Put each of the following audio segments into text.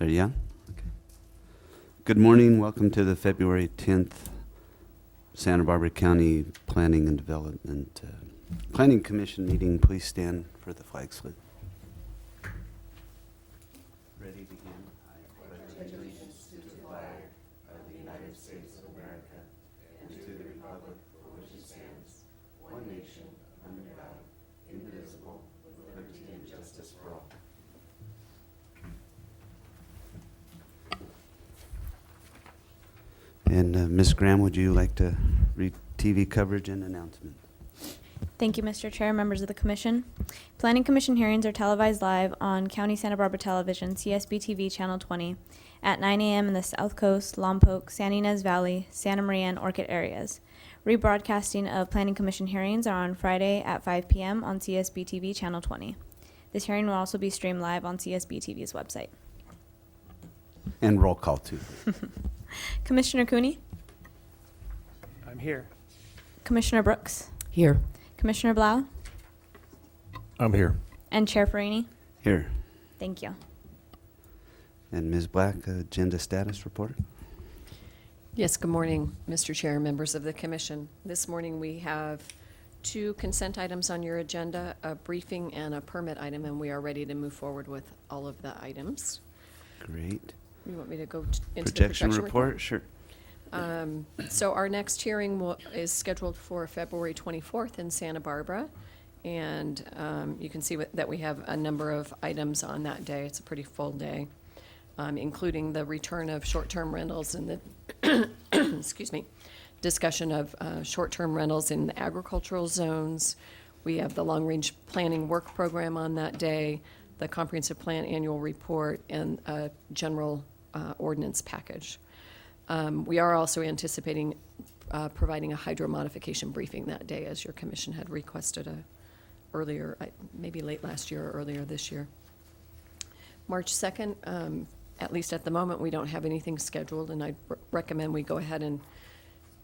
Are you on? Okay. Good morning. Welcome to the February 10th Santa Barbara County Planning and Development Planning Commission meeting. Please stand for the flag salute. Ready to begin? And Ms. Graham, would you like to read TV coverage and announcement? Thank you, Mr. Chair, members of the Commission. Planning Commission hearings are televised live on County Santa Barbara Television, CSB-TV Channel 20, at 9 a.m. in the South Coast, Lompoc, San Ynez Valley, Santa Maria, and Orchid areas. Rebroadcasting of Planning Commission hearings are on Friday at 5 p.m. on CSB-TV Channel 20. This hearing will also be streamed live on CSB-TV's website. And roll call, too. Commissioner Cooney? I'm here. Commissioner Brooks? Here. Commissioner Blau? I'm here. And Chair Farini? Here. Thank you. And Ms. Black, agenda status report? Yes, good morning, Mr. Chair, members of the Commission. This morning we have 2 consent items on your agenda, a briefing and a permit item, and we are ready to move forward with all of the items. Great. You want me to go into the Projection projection report? Sure. So our next hearing is scheduled for February 24th in Santa Barbara. And you can see that we have a number of items on that day. It's a pretty full day, including the return of short-term rentals and the, excuse me, discussion of short-term rentals in the agricultural zones. We have the long-range planning work program on that day, the comprehensive plan annual report, and a general ordinance package. We are also anticipating providing a hydro modification briefing that day, as your commission had requested earlier, maybe late last year or earlier this year. March 2nd, at least at the moment, we don't have anything scheduled, and I recommend we go ahead and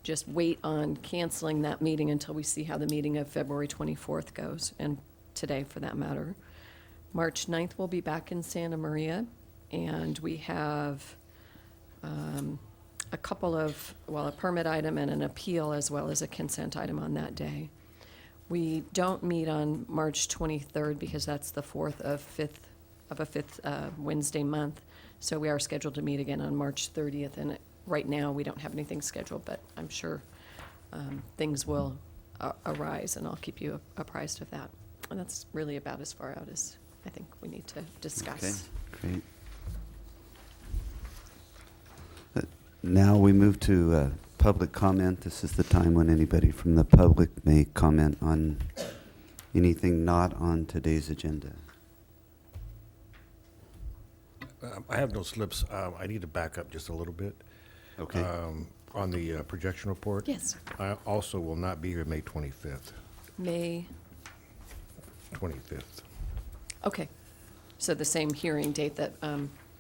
just wait on canceling that meeting until we see how the meeting of February 24th goes, and today for that matter. March 9th, we'll be back in Santa Maria, and we have a couple of, well, a permit item and an appeal, as well as a consent item on that day. We don't meet on March 23rd because that's the 4th of a fifth Wednesday month. So we are scheduled to meet again on March 30th. And right now we don't have anything scheduled, but I'm sure things will arise, and I'll keep you apprised of that. And that's really about as far out as I think we need to discuss. Okay, great. Now we move to public comment. This is the time when anybody from the public may comment on anything not on today's agenda. I have no slips. I need to back up just a little bit. Okay. On the projection report. Yes. I also will not be here May 25th. May, 25th. okay. So the same hearing date that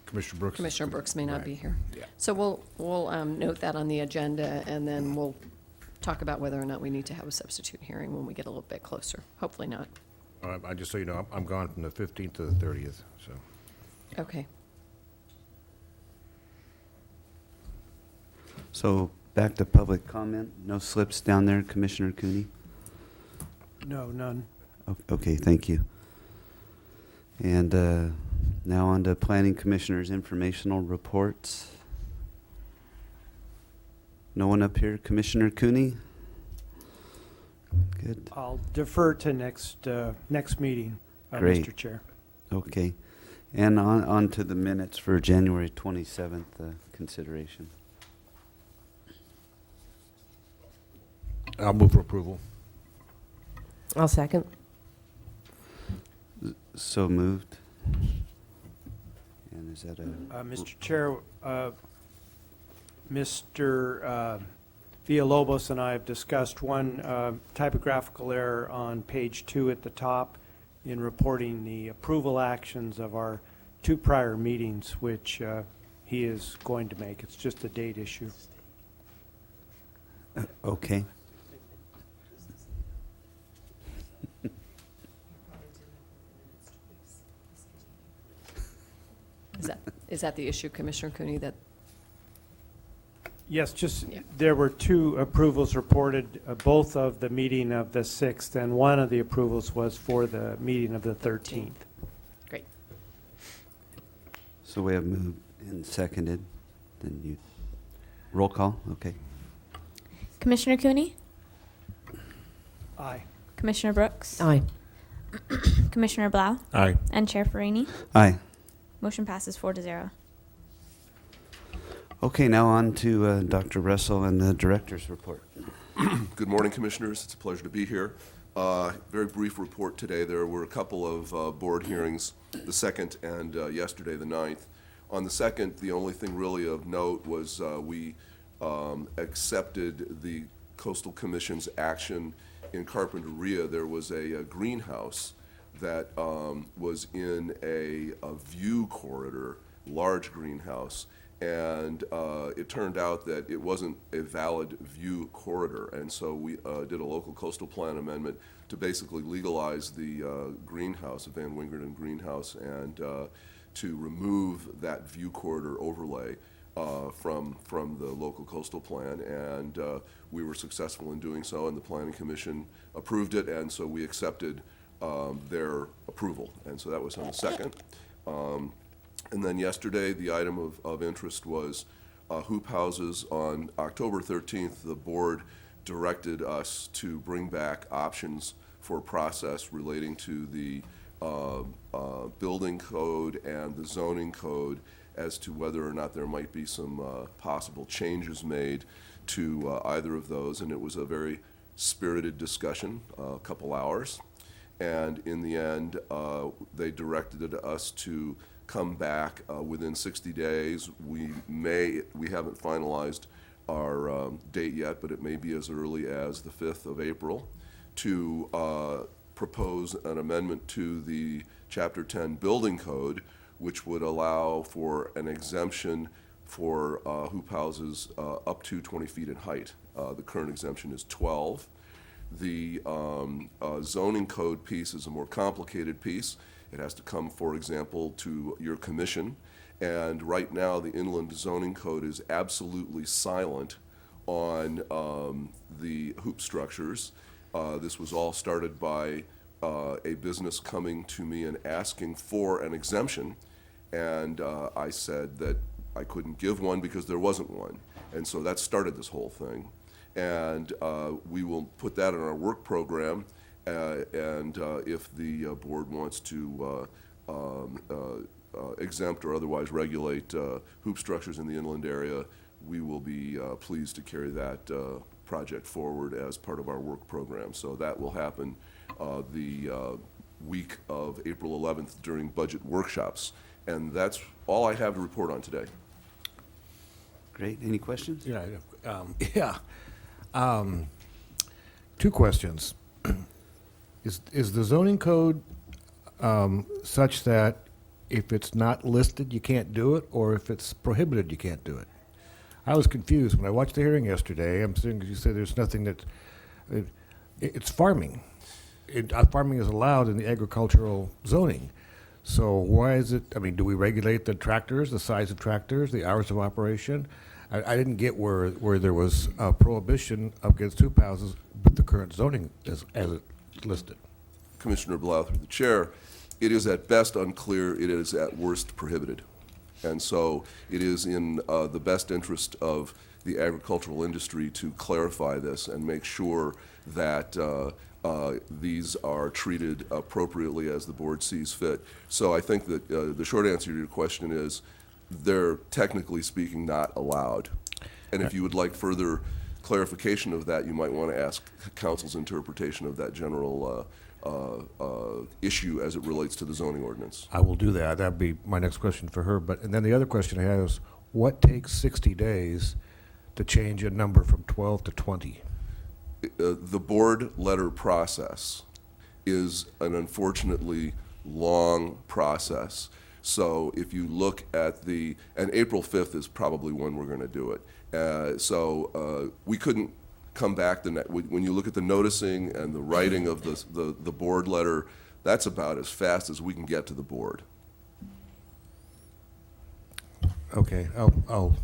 Commissioner Brooks. Commissioner Brooks may not Right. be here. Yeah. So we'll note that on the agenda, and then we'll talk about whether or not we need to have a substitute hearing when we get a little bit closer. Hopefully not. I just so you know, I'm gone from the 15th to the 30th, so. Okay. So back to public comment. No slips down there, Commissioner Cooney? No, none. Okay, thank you. And now on to Planning Commissioner's informational reports. No one up here? Commissioner Cooney? Good. I'll defer to next meeting, Great. Mr. Chair. Okay. And on to the minutes for January 27th consideration. I'll move for approval. I'll second. So moved. And is that a? Mr. Chair, Mr. Villalobos and I have discussed one typographical error on page 2 at the top in reporting the approval actions of our 2 prior meetings, which he is going to make. It's just a date issue. Okay. Is that Is that the issue, Commissioner Cooney, that, Yes, just, Yeah. there were two approvals reported, both of the meeting of the 6th, and one of the approvals was for the meeting of the 13th. great. So we have moved and seconded, then you, roll call, okay. Commissioner Cooney, Aye. Commissioner Brooks, Aye. Commissioner Blau, Aye. and Chair Farini. Aye. Motion passes 4-0. Okay, now on to Dr. Russell and the director's report. Good morning, Commissioners. It's a pleasure to be here. Very brief report today. There were a couple of board hearings, the 2nd and yesterday, the 9th. On the 2nd, the only thing really of note was we accepted the Coastal Commission's action in Carpinteria. There was a greenhouse that was in a view corridor, large greenhouse, and it turned out that it wasn't a valid view corridor, and so we did a local coastal plan amendment to basically legalize the greenhouse, the Van Wingerden greenhouse, and to remove that view corridor overlay from the local coastal plan, and we were successful in doing so, and the Planning Commission approved it, and so we accepted their approval, and so that was on the 2nd. And then yesterday, the item of interest was hoop houses. On October 13th, the board directed us to bring back options for process relating to the building code and the zoning code as to whether or not there might be some possible changes made to either of those. And it was a very spirited discussion, a couple hours. And in the end, they directed us to come back within 60 days. We haven't finalized our date yet, but it may be as early as the 5th of April, to propose an amendment to the Chapter 10 Building Code, which would allow for an exemption for hoop houses up to 20 feet in height. The current exemption is 12. The zoning code piece is a more complicated piece. It has to come, for example, to your commission. And right now, the inland zoning code is absolutely silent on the hoop structures. This was all started by a business coming to me and asking for an exemption. And I said that I couldn't give one because there wasn't one. And so that started this whole thing. And we will put that in our work program. And if the board wants to exempt or otherwise regulate hoop structures in the inland area, we will be pleased to carry that project forward as part of our work program. So that will happen the week of April 11th during budget workshops. And that's all I have to report on today. Great, any questions? Two questions. Is the zoning code such that if it's not listed, you can't do it, or if it's prohibited, you can't do it? I was confused when I watched the hearing yesterday. I'm saying, you said there's nothing that, it's farming. Farming is allowed in the agricultural zoning. So why is it, I mean, do we regulate the tractors, the size of tractors, the hours of operation? I didn't get where there was a prohibition against hoop houses with the current zoning as it listed. Commissioner Blau, through the chair, it is at best unclear, it is at worst prohibited. And so it is in the best interest of the agricultural industry to clarify this and make sure that these are treated appropriately as the board sees fit. So I think that the short answer to your question is they're technically speaking not allowed. And if you would like further clarification of that, you might want to ask council's interpretation of that general issue as it relates to the zoning ordinance. I will do that. That'd be my next question for her. And then the other question I have is, what takes 60 days to change a number from 12 to 20? The board letter process is an unfortunately long process. So if you look at and April 5th is probably when we're going to do it. So we couldn't come back when you look at the noticing and the writing of the board letter, that's about as fast as we can get to the board. Okay, oh.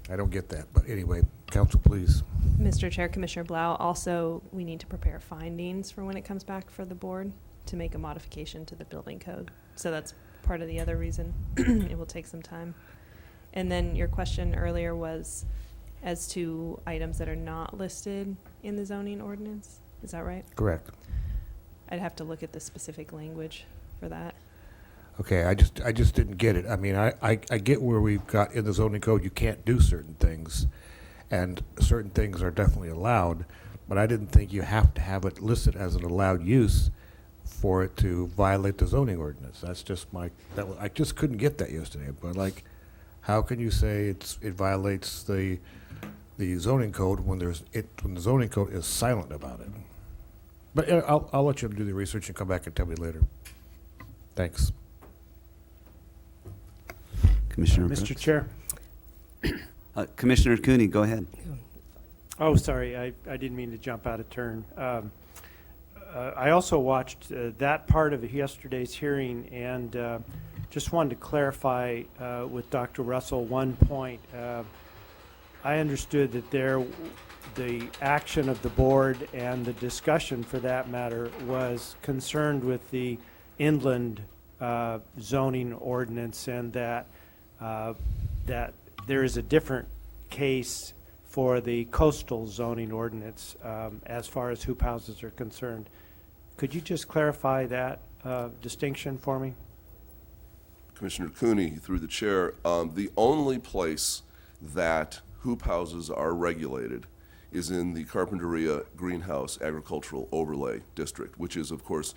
I don't get that, but anyway, council, please. Mr. Chair, Commissioner Blau, also, we need to prepare findings for when it comes back for the board to make a modification to the building code. So that's part of the other reason it will take some time. And then your question earlier was as to items that are not listed in the zoning ordinance. Is that right? Correct. I'd have to look at the specific language for that. Okay, I just didn't get it. I mean, I get where we've got in the zoning code, you can't do certain things, and certain things are definitely allowed, but I didn't think you have to have it listed as an allowed use for it to violate the zoning ordinance. That's just I just couldn't get that yesterday, but like, how can you say it violates the zoning code when when the zoning code is silent about it? But I'll let you do the research and come back and tell me later. Thanks. Commissioner Brooks? Mr. Chair. Commissioner Cooney, go ahead. Oh, sorry, I didn't mean to jump out of turn. I also watched that part of yesterday's hearing and just wanted to clarify with Dr. Russell one point. I understood that the action of the board and the discussion, for that matter, was concerned with the inland zoning ordinance, and that there is a different case for the coastal zoning ordinance as far as hoop houses are concerned. Could you just clarify that distinction for me? Commissioner Cooney, through the chair, the only place that hoop houses are regulated is in the Carpinteria Greenhouse Agricultural Overlay District, which is, of course,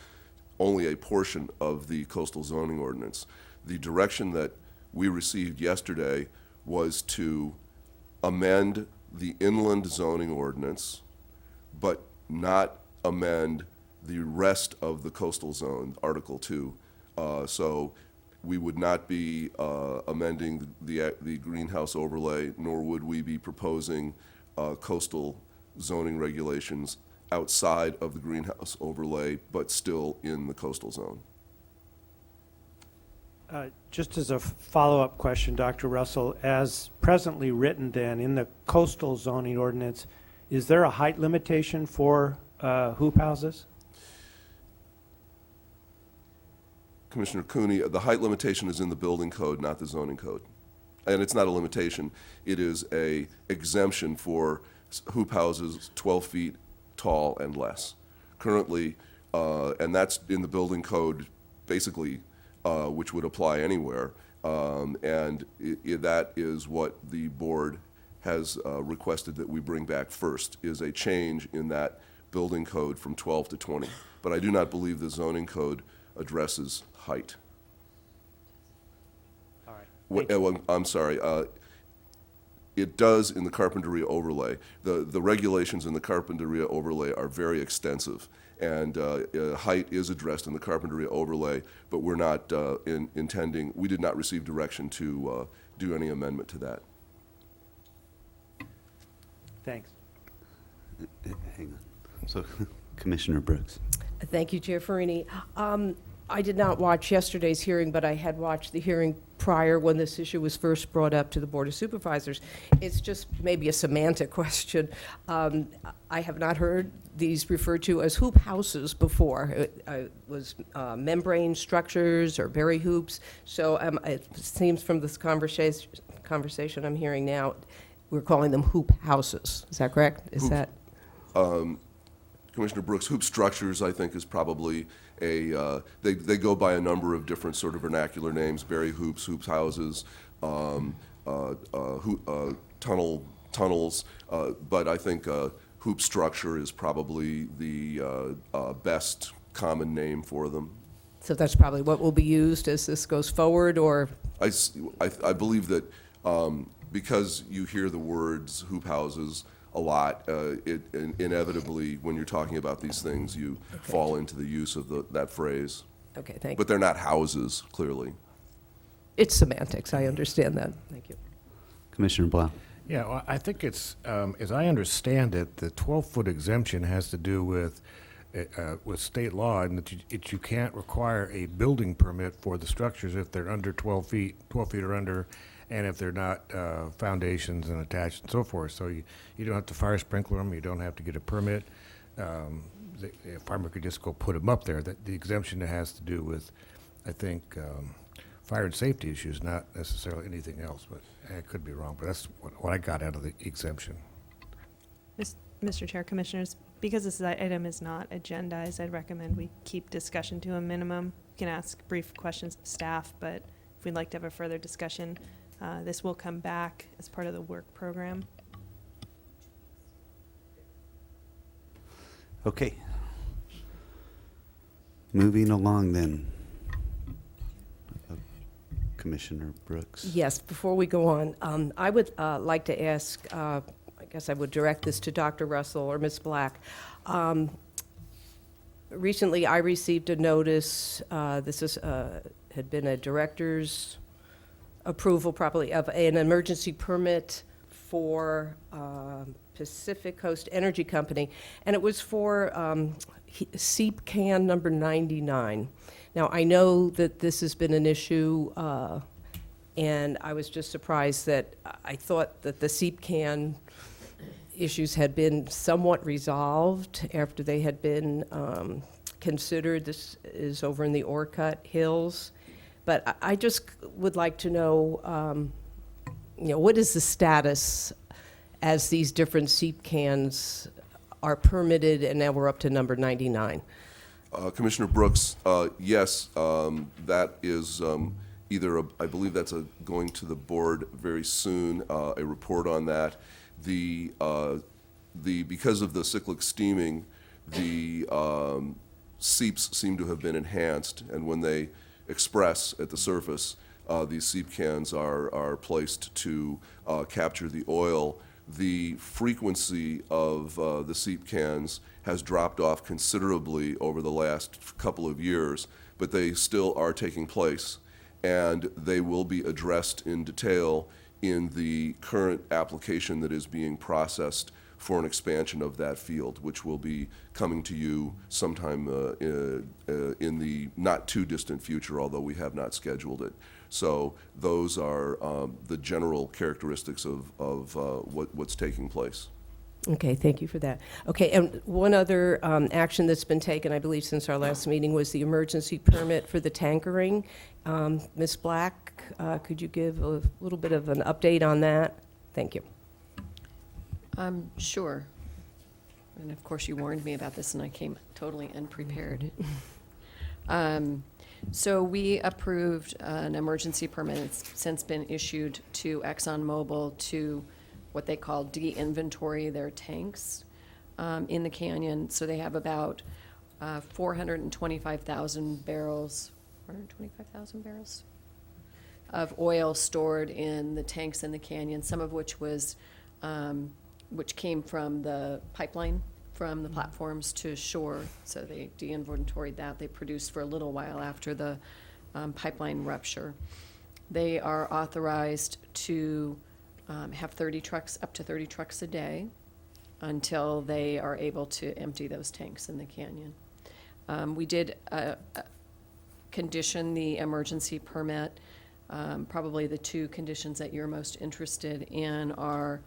only a portion of the coastal zoning ordinance. The direction that we received yesterday was to amend the inland zoning ordinance, but not amend the rest of the coastal zone, Article 2. So we would not be amending the greenhouse overlay, nor would we be proposing coastal zoning regulations outside of the greenhouse overlay, but still in the coastal zone. Just as a follow-up question, Dr. Russell, as presently written then in the coastal zoning ordinance, is there a height limitation for hoop houses? Commissioner Cooney, the height limitation is in the building code, not the zoning code. And it's not a limitation, it is a exemption for hoop houses 12 feet tall and less. Currently, and that's in the building code, basically, which would apply anywhere. And that is what the board has requested that we bring back first, is a change in that building code from 12 to 20. But I do not believe the zoning code addresses height. All right. Thank you. Well, I'm sorry. It does in the Carpinteria overlay. The regulations in the Carpinteria overlay are very extensive, and height is addressed in the Carpinteria overlay, but we're not intending, we did not receive direction to do any amendment to that. Thanks. Hang on. So, Commissioner Brooks. Thank you, Chair Farini. I did not watch yesterday's hearing, but I had watched the hearing prior when this issue was first brought up to the Board of Supervisors. It's just maybe a semantic question. I have not heard these referred to as hoop houses before. It was membrane structures or berry hoops. So it seems from this conversation I'm hearing now, we're calling them hoop houses. Is that correct? Is Hoop. that? Commissioner Brooks, hoop structures, I think, is probably they go by a number of different sort of vernacular names: berry hoops, hoops houses, tunnels. But I think hoop structure is probably the best common name for them. So that's probably what will be used as this goes forward, or? I believe that because you hear the words hoop houses a lot, inevitably, when you're talking about these things, you fall into the use of that phrase. Okay, thank you. But they're not houses, clearly. It's semantics, I understand that. Thank you. Commissioner Blau. Yeah, well, I think it's, as I understand it, the 12-foot exemption has to do with with state law, and that you can't require a building permit for the structures if they're under 12 feet or under, and if they're not foundations and attached and so forth. So you don't have to fire sprinkler them, you don't have to get a permit. A farmer could just go put them up there. The exemption has to do with, I think, fire and safety issues, not necessarily anything else, but I could be wrong, but that's what I got out of the exemption. Mr. Chair, Commissioners, because this item is not agendized, I'd recommend we keep discussion to a minimum. We can ask brief questions of staff, but if we'd like to have a further discussion, this will come back as part of the work program. Okay. Moving along then. Commissioner Brooks. Yes, before we go on, I would like to ask, I guess I would direct this to Dr. Russell or Ms. Black. Recently, I received a notice, had been a director's approval probably of an emergency permit for Pacific Coast Energy Company, and it was for SEEP can number 99. Now, I know that this has been an issue, and I was just surprised that I thought that the SEEP can issues had been somewhat resolved after they had been considered. This is over in the Orcutt Hills. But I just would like to know, what is the status as these different SEEP cans are permitted, and now we're up to number 99? Commissioner Brooks, yes, that is either, I believe that's going to the board very soon, a report on that. Because of the cyclic steaming, the seeps seem to have been enhanced, and when they express at the surface, these seep cans are placed to capture the oil. The frequency of the seep cans has dropped off considerably over the last couple of years, but they still are taking place, and they will be addressed in detail in the current application that is being processed for an expansion of that field, which will be coming to you sometime in the not too distant future, although we have not scheduled it. So those are the general characteristics of what's taking place. Okay, thank you for that. Okay, and one other action that's been taken, I believe, since our last meeting was the emergency permit for the tankering. Ms. Black, could you give a little bit of an update on that? Thank you. Sure. And of course, you warned me about this, and I came totally unprepared. So we approved an emergency permit. It's since been issued to ExxonMobil to what they call de-inventory their tanks in the canyon. So they have about 425,000 barrels of oil stored in the tanks in the canyon, some of which was which came from the pipeline from the platforms to shore. So they de-inventoried that. They produced for a little while after the pipeline rupture. They are authorized to have 30 trucks, up to 30 trucks a day, until they are able to empty those tanks in the canyon. We did condition the emergency permit. Probably the two conditions that you're most interested in are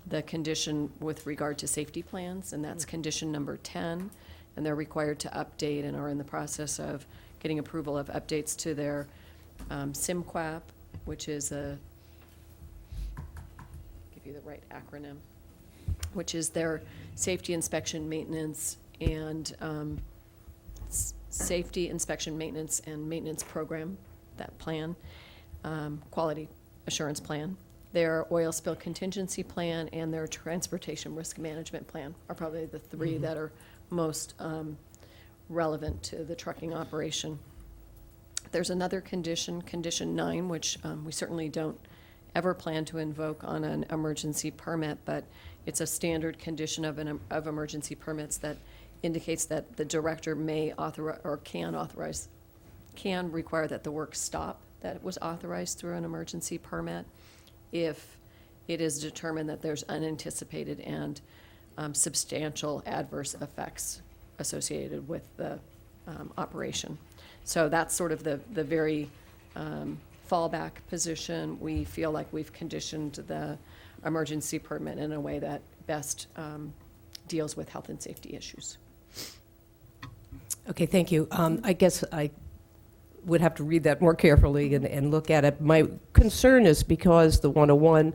the condition with regard to safety plans, and that's condition number 10, and they're required to update and are in the process of getting approval of updates to their SIMQAP, which is give you the right acronym, which is their Safety Inspection Maintenance and Safety Inspection Maintenance and Maintenance Program, that plan, Quality Assurance Plan. Their oil spill contingency plan and their transportation risk management plan are probably the three that are most relevant to the trucking operation. There's another condition, condition 9, which we certainly don't ever plan to invoke on an emergency permit, but it's a standard condition of emergency permits that indicates that the director may authorize or can require that the work stop that was authorized through an emergency permit if it is determined that there's unanticipated and substantial adverse effects associated with the operation. So that's sort of the very fallback position. We feel like we've conditioned the emergency permit in a way that best deals with health and safety issues. Okay, thank you. I guess I would have to read that more carefully and look at it. My concern is because the 101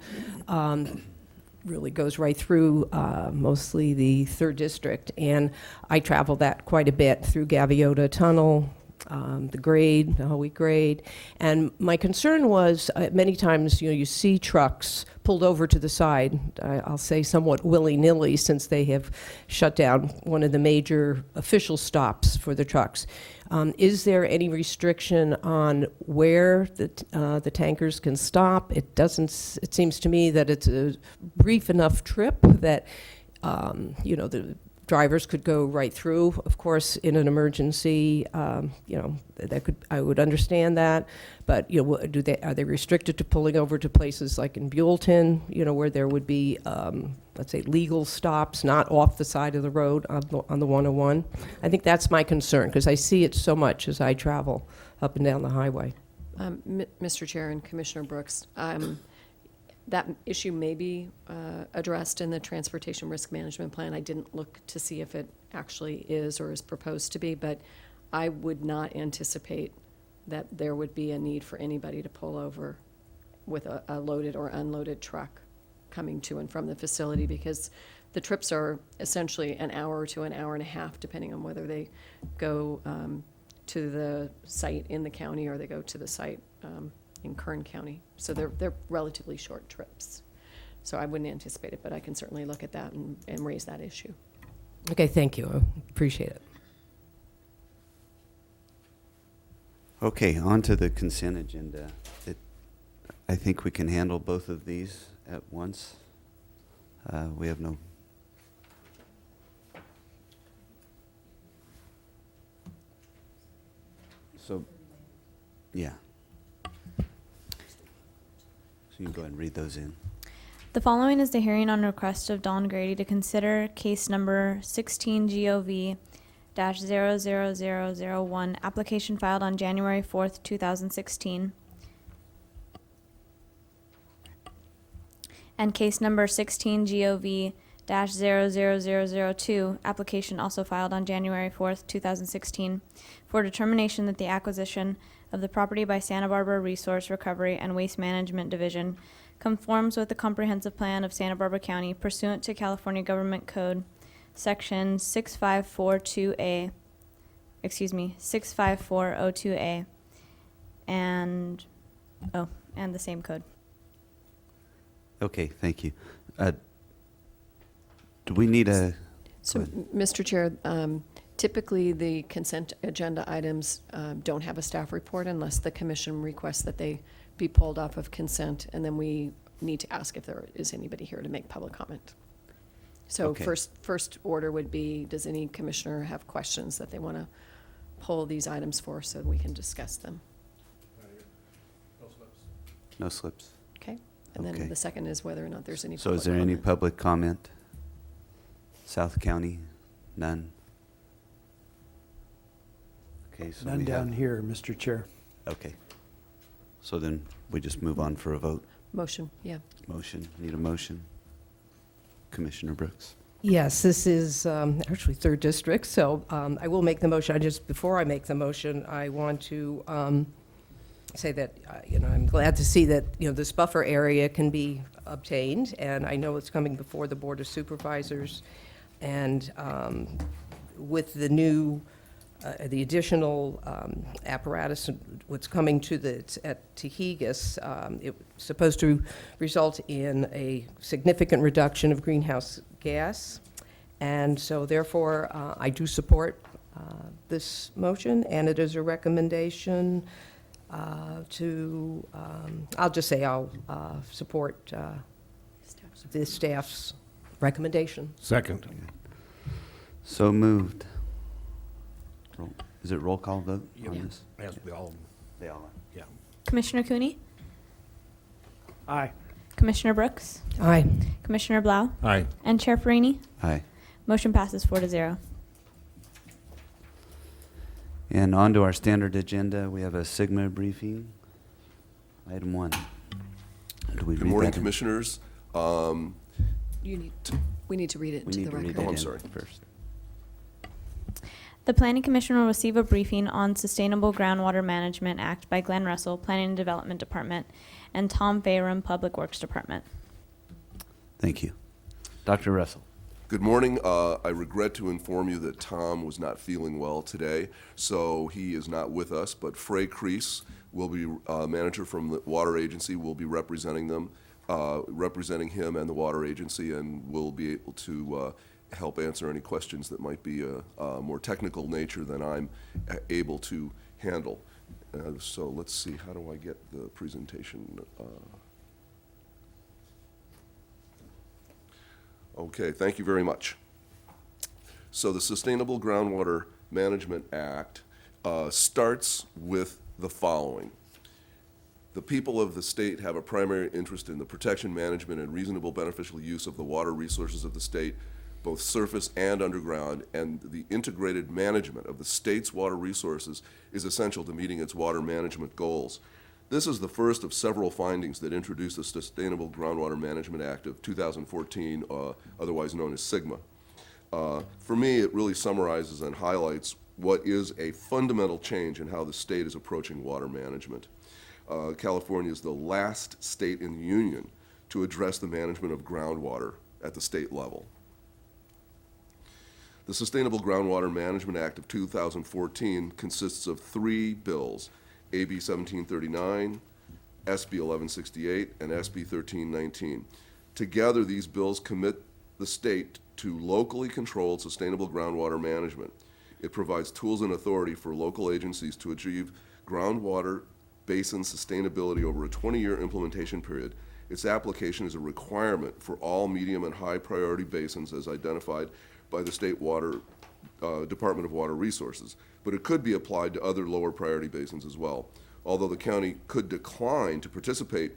really goes right through mostly the 3rd District, and I travel that quite a bit through Gaviota Tunnel, the grade, the Hoey grade. And my concern was many times, you see trucks pulled over to the side, I'll say somewhat willy-nilly, since they have shut down one of the major official stops for the trucks. Is there any restriction on where the tankers can stop? It seems to me that it's a brief enough trip that, the drivers could go right through. Of course, in an emergency, I would understand that. But are they restricted to pulling over to places like in Buellton, where there would be, let's say, legal stops, not off the side of the road on the 101? I think that's my concern, because I see it so much as I travel up and down the highway. Mr. Chair and Commissioner Brooks, that issue may be addressed in the Transportation Risk Management Plan. I didn't look to see if it actually is or is proposed to be, but I would not anticipate that there would be a need for anybody to pull over with a loaded or unloaded truck coming to and from the facility, because the trips are essentially an hour to an hour and a half, depending on whether they go to the site in the county or they go to the site in Kern County. So they're relatively short trips. So I wouldn't anticipate it, but I can certainly look at that and raise that issue. Okay, thank you. I appreciate it. Okay, on to the consent agenda. I think we can handle both of these at once. We have no... So, yeah. So you can go ahead and read those in. The following is the hearing on request of Don Grady to consider case number 16 GOV-00001, application filed on January 4th, 2016. And case number 16 GOV-00002, application also filed on January 4th, 2016, for determination that the acquisition of the property by Santa Barbara Resource Recovery and Waste Management Division conforms with the comprehensive plan of Santa Barbara County pursuant to California Government Code Section 6542A, and the same code. Okay, thank you. Do we need a... So, Go ahead. Mr. Chair, typically the consent agenda items don't have a staff report unless the commission requests that they be pulled off of consent, and then we need to ask if there is anybody here to make public comment. So Okay. first order would be, does any commissioner have questions that they want to pull these items for so we can discuss them? No slips. Okay? And Okay. then the second is whether or not there's any So public is there any comment. public comment? South County? None? Okay, so None we down have... here, Mr. Chair. Okay. So then we just move on for a vote. Motion, yeah. Motion, need a motion? Commissioner Brooks. Yes, this is actually 3rd District, so I will make the motion. Before I make the motion, I want to say that, I'm glad to see that, this buffer area can be obtained, and I know it's coming before the Board of Supervisors. And with the new, the additional apparatus, what's coming at Tehigas, it's supposed to result in a significant reduction of greenhouse gas. And so therefore, I do support this motion, and it is a recommendation I'll just say I'll support the staff's recommendation. Second. So moved. Is it roll call vote on Yeah. this? Has to be all of them. They all are. Yeah. Commissioner Cooney, Aye. Commissioner Brooks, Aye. Commissioner Blau, Aye. and Chair Farini. Aye. Motion passes 4-0. And on to our standard agenda, we have a Sigma briefing. Item 1. Do we Good read morning, that in? Commissioners. We need to read it We into need the to read record. that I'm in sorry. first. The Planning Commission will receive a briefing on Sustainable Groundwater Management Act by Glenn Russell, Planning and Development Department, and Tom Bayram, Public Works Department. Thank you. Dr. Russell. Good morning. I regret to inform you that Tom was not feeling well today, so he is not with us, but Frey Crease will be, manager from the Water Agency, will be representing him and the Water Agency, and will be able to help answer any questions that might be a more technical nature than I'm able to handle. So let's see, how do I get the presentation? Okay, thank you very much. So the Sustainable Groundwater Management Act starts with the following. The people of the state have a primary interest in the protection, management, and reasonable beneficial use of the water resources of the state, both surface and underground, and the integrated management of the state's water resources is essential to meeting its water management goals. This is the first of several findings that introduce the Sustainable Groundwater Management Act of 2014, otherwise known as SGMA. For me, it really summarizes and highlights what is a fundamental change in how the state is approaching water management. California is the last state in the union to address the management of groundwater at the state level. The Sustainable Groundwater Management Act of 2014 consists of 3 bills, AB 1739, SB 1168, and SB 1319. Together, these bills commit the state to locally controlled sustainable groundwater management. It provides tools and authority for local agencies to achieve groundwater basin sustainability over a 20-year implementation period. Its application is a requirement for all medium and high priority basins as identified by the State Department of Water Resources, but it could be applied to other lower priority basins as well. Although the county could decline to participate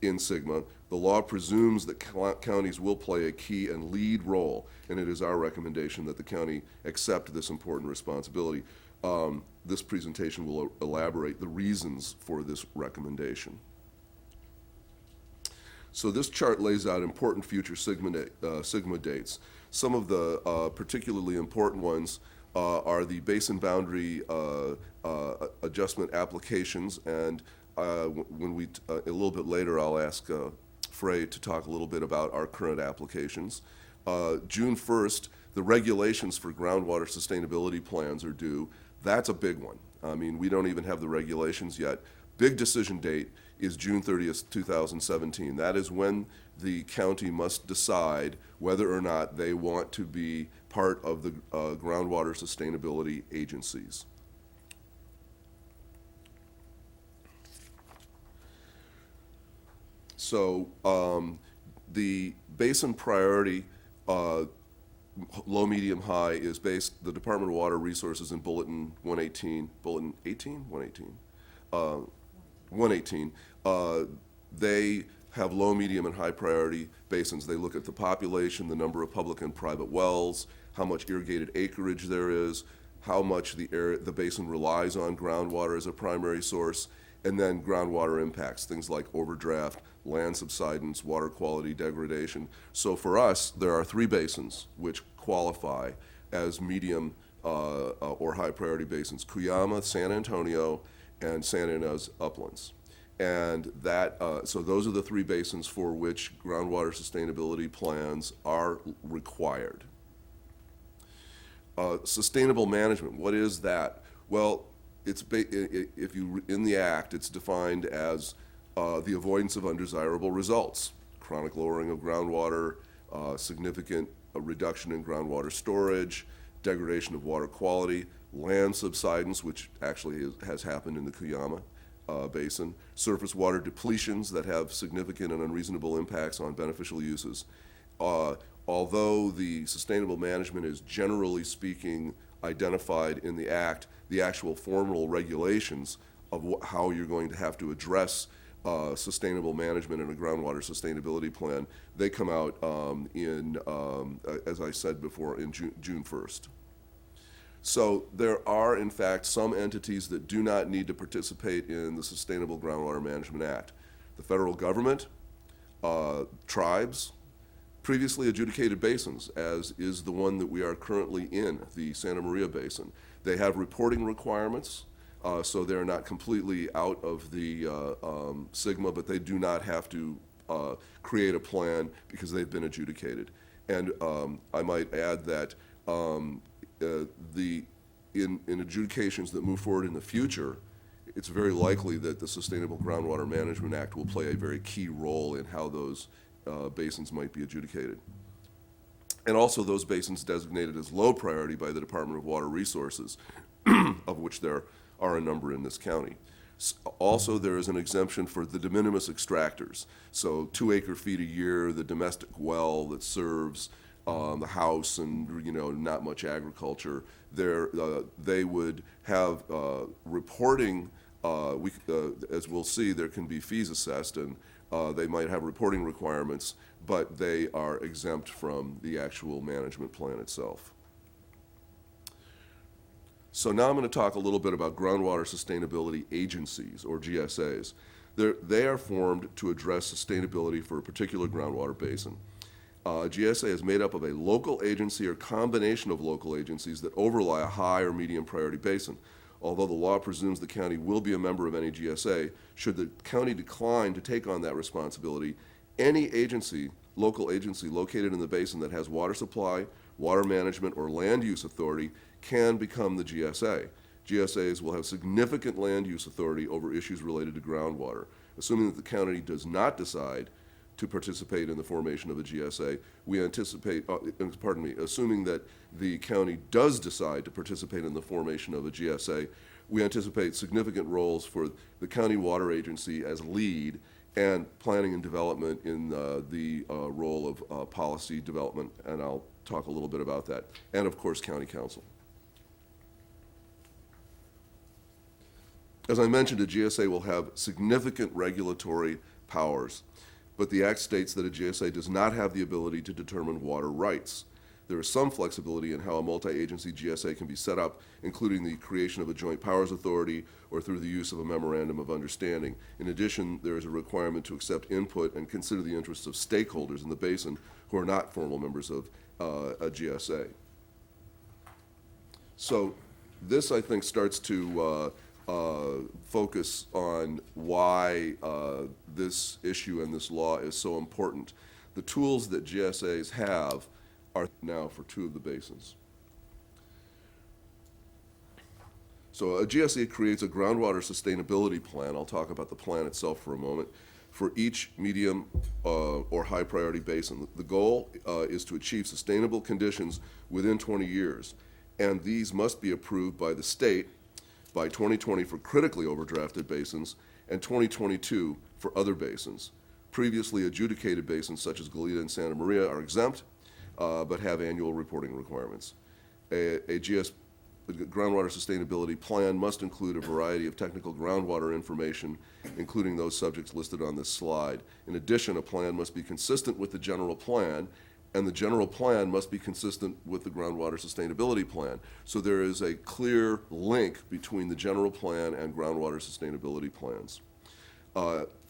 in SGMA, the law presumes that counties will play a key and lead role, and it is our recommendation that the county accept this important responsibility. This presentation will elaborate the reasons for this recommendation. So this chart lays out important future SGMA dates. Some of the particularly important ones are the basin boundary adjustment applications, and when we a little bit later, I'll ask Frey to talk a little bit about our current applications. June 1st, the regulations for groundwater sustainability plans are due. That's a big one. I mean, we don't even have the regulations yet. Big decision date is June 30th, 2017. That is when the county must decide whether or not they want to be part of the groundwater sustainability agencies. So the basin priority low, medium, high is based, the Department of Water Resources in Bulletin 118, Bulletin 18? 118. 118. They have low, medium, and high priority basins. They look at the population, the number of public and private wells, how much irrigated acreage there is, how much the basin relies on groundwater as a primary source, and then groundwater impacts, things like overdraft, land subsidence, water quality degradation. So for us, there are 3 basins which qualify as medium or high priority basins: Cuyama, San Antonio, and Santa Ynez Uplands. And that, so those are the 3 basins for which groundwater sustainability plans are required. Sustainable management, what is that? Well, it's if you in the Act, it's defined as the avoidance of undesirable results, chronic lowering of groundwater, significant reduction in groundwater storage, degradation of water quality, land subsidence, which actually has happened in the Cuyama Basin, surface water depletions that have significant and unreasonable impacts on beneficial uses. Although the sustainable management is generally speaking identified in the Act, the actual formal regulations of how you're going to have to address sustainable management in a groundwater sustainability plan, they come out as I said before, in June 1st. So there are, in fact, some entities that do not need to participate in the Sustainable Groundwater Management Act. The federal government, tribes, previously adjudicated basins, as is the one that we are currently in, the Santa Maria Basin. They have reporting requirements, so they're not completely out of the SGMA, but they do not have to create a plan because they've been adjudicated. And I might add that in adjudications that move forward in the future, it's very likely that the Sustainable Groundwater Management Act will play a very key role in how those basins might be adjudicated. And also those basins designated as low priority by the Department of Water Resources, of which there are a number in this county. Also, there is an exemption for the de minimis extractors. So 2 acre-feet a year, the domestic well that serves the house and, not much agriculture. They would have reporting, as we'll see, there can be fees assessed, and they might have reporting requirements, but they are exempt from the actual management plan itself. So now I'm going to talk a little bit about groundwater sustainability agencies, or GSAs. They are formed to address sustainability for a particular groundwater basin. A GSA is made up of a local agency or combination of local agencies that overlie a high or medium priority basin. Although the law presumes the county will be a member of any GSA, should the county decline to take on that responsibility, any agency, local agency located in the basin that has water supply, water management, or land use authority can become the GSA. GSAs will have significant land use authority over issues related to groundwater. Assuming that the county does not decide to participate in the formation of a GSA, we anticipate, assuming that the county does decide to participate in the formation of a GSA, we anticipate significant roles for the county water agency as lead and planning and development in the role of policy development, and I'll talk a little bit about that, and of course county council. As I mentioned, a GSA will have significant regulatory powers, but the Act states that a GSA does not have the ability to determine water rights. There is some flexibility in how a multi-agency GSA can be set up, including the creation of a joint powers authority or through the use of a memorandum of understanding. In addition, there is a requirement to accept input and consider the interests of stakeholders in the basin who are not formal members of a GSA. So this, I think, starts to focus on why this issue and this law is so important. The tools that GSAs have are now for 2 of the basins. So a GSA creates a groundwater sustainability plan. I'll talk about the plan itself for a moment. For each medium or high priority basin. The goal is to achieve sustainable conditions within 20 years, and these must be approved by the state by 2020 for critically overdrafted basins and 2022 for other basins. Previously adjudicated basins such as Goleta and Santa Maria are exempt, but have annual reporting requirements. A groundwater sustainability plan must include a variety of technical groundwater information, including those subjects listed on this slide. In addition, a plan must be consistent with the general plan, and the general plan must be consistent with the groundwater sustainability plan. So there is a clear link between the general plan and groundwater sustainability plans.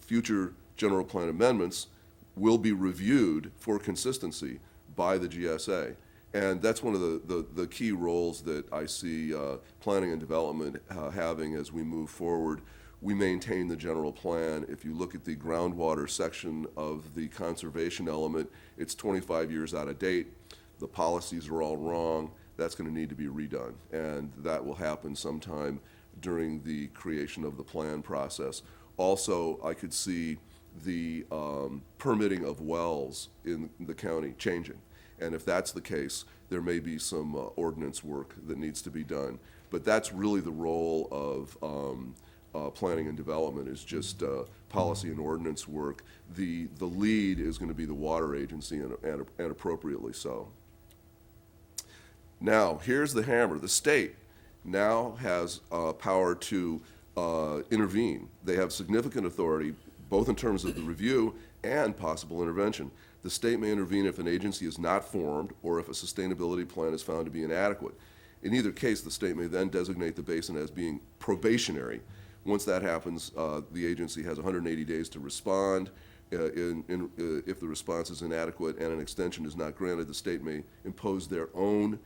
Future general plan amendments will be reviewed for consistency by the GSA. And that's one of the key roles that I see planning and development having as we move forward. We maintain the general plan. If you look at the groundwater section of the conservation element, it's 25 years out of date. The policies are all wrong. That's going to need to be redone. And that will happen sometime during the creation of the plan process. Also, I could see the permitting of wells in the county changing. And if that's the case, there may be some ordinance work that needs to be done. But that's really the role of planning and development, is just policy and ordinance work. The lead is going to be the water agency, and appropriately so. Now, here's the hammer. The state now has power to intervene. They have significant authority, both in terms of the review and possible intervention. The state may intervene if an agency is not formed or if a sustainability plan is found to be inadequate. In either case, the state may then designate the basin as being probationary. Once that happens, the agency has 180 days to respond. If the response is inadequate and an extension is not granted, the state may impose their own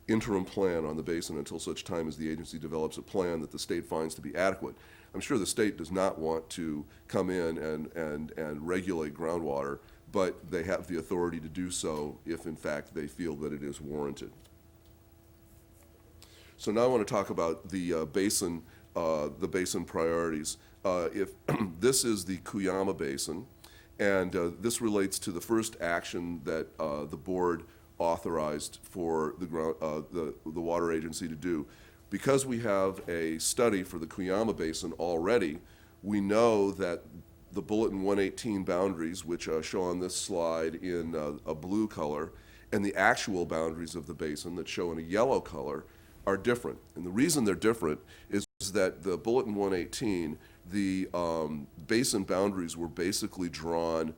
interim plan on the basin until such time as the agency develops a plan that the state finds to be adequate. I'm sure the state does not want to come in and regulate groundwater, but they have the authority to do so if in fact they feel that it is warranted. So now I want to talk about the basin priorities. If this is the Cuyama Basin, and this relates to the first action that the board authorized for the water agency to do. Because we have a study for the Cuyama Basin already, we know that the Bulletin 118 boundaries, which show on this slide in a blue color, and the actual boundaries of the basin that show in a yellow color are different. And the reason they're different is that the Bulletin 118, the basin boundaries were basically drawn